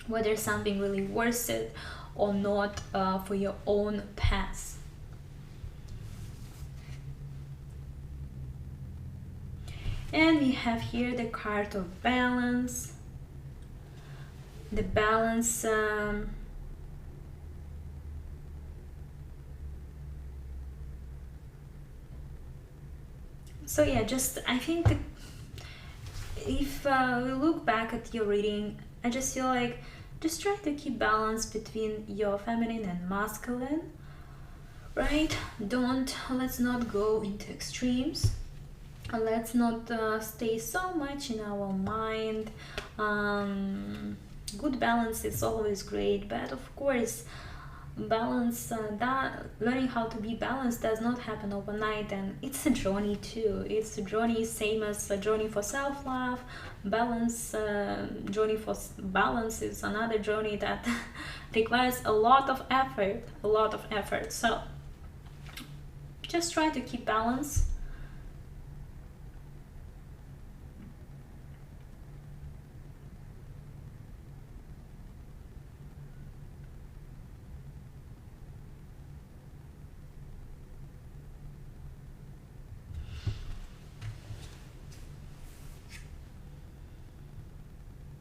whether something really worth it or not for your own path. And we have here the card of balance. The balance so yeah, just I think if we look back at your reading, I just feel like just try to keep balance between your feminine and masculine, right? Let's not go into extremes. Let's not stay so much in our mind. Good balance is always great, but of course balance, that learning how to be balanced does not happen overnight, and it's a journey too. It's a journey, same as a journey for self-love. Journey for balance is another journey that requires a lot of effort. So just try to keep balance.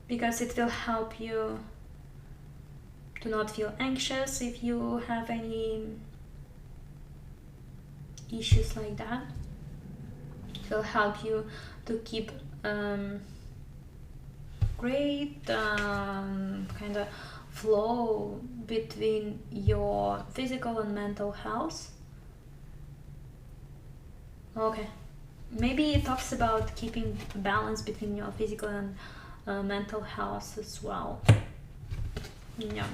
Because it will help you to not feel anxious if you have any issues like that. It will help you to keep great kind of flow between your physical and mental health. Okay, maybe it talks about keeping balance between your physical and mental health as well. Yeah.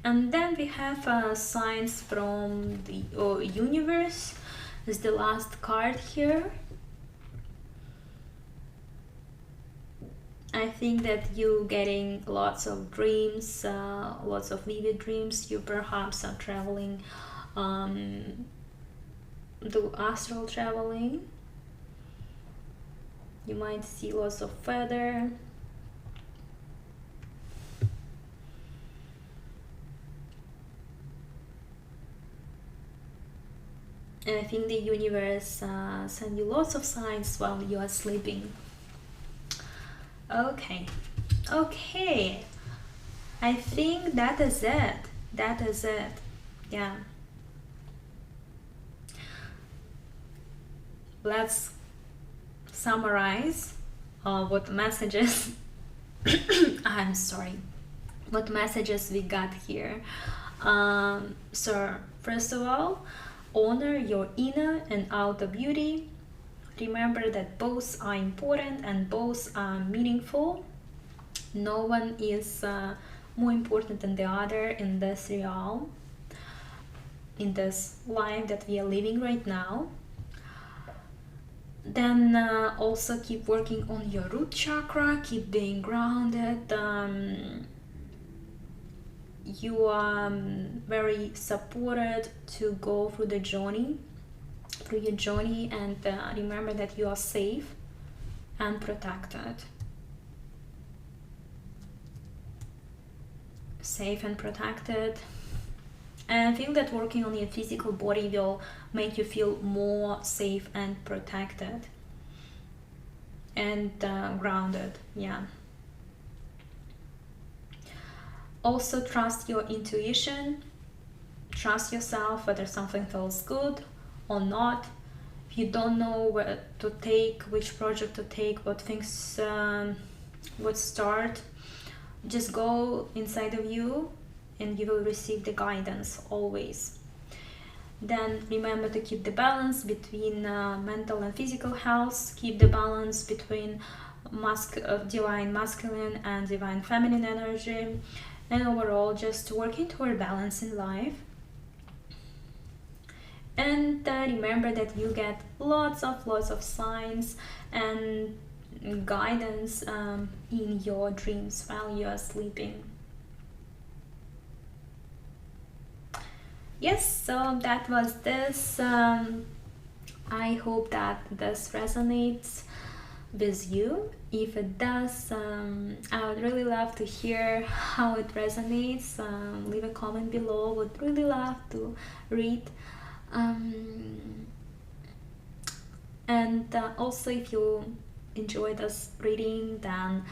And then we have signs from the universe. Is the last card here. I think that you getting lots of dreams, lots of vivid dreams. You perhaps are traveling, do astral traveling. You might see lots of feather. And I think the universe send you lots of signs while you are sleeping. Okay. I think that is it. Yeah. Let's summarize what messages I'm sorry, what messages we got here. So first of all, honor your inner and outer beauty. Remember that both are important and both are meaningful. No one is more important than the other in this realm, in this life that we are living right now. Then also keep working on your root chakra, keep being grounded. You are very supported to go through your journey, and remember that you are safe and protected. And I feel that working on your physical body will make you feel more safe and protected and grounded. Yeah. Also trust your intuition. Trust yourself whether something feels good or not. If you don't know where to take, which project to take, what things would start, just go inside of you and you will receive the guidance always. Then remember to keep the balance between mental and physical health. Keep the balance between divine masculine and divine feminine energy, and overall just working toward balance in life. And remember that you get lots of signs, and guidance in your dreams while you are sleeping. Yes, so that was this. I hope that this resonates with you. If it does, I would really love to hear how it resonates. Leave a comment below. Would really love to read. And also, if you enjoy this reading, then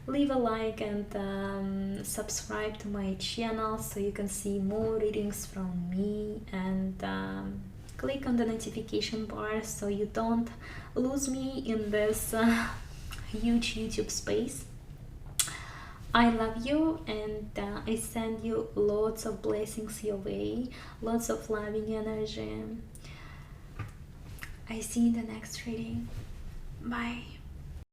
leave a like and subscribe to my channel so you can see more readings from me, and click on the notification bar so you don't lose me in this huge YouTube space. I love you, and I send you lots of blessings your way, lots of loving energy. I see you in the next reading. Bye.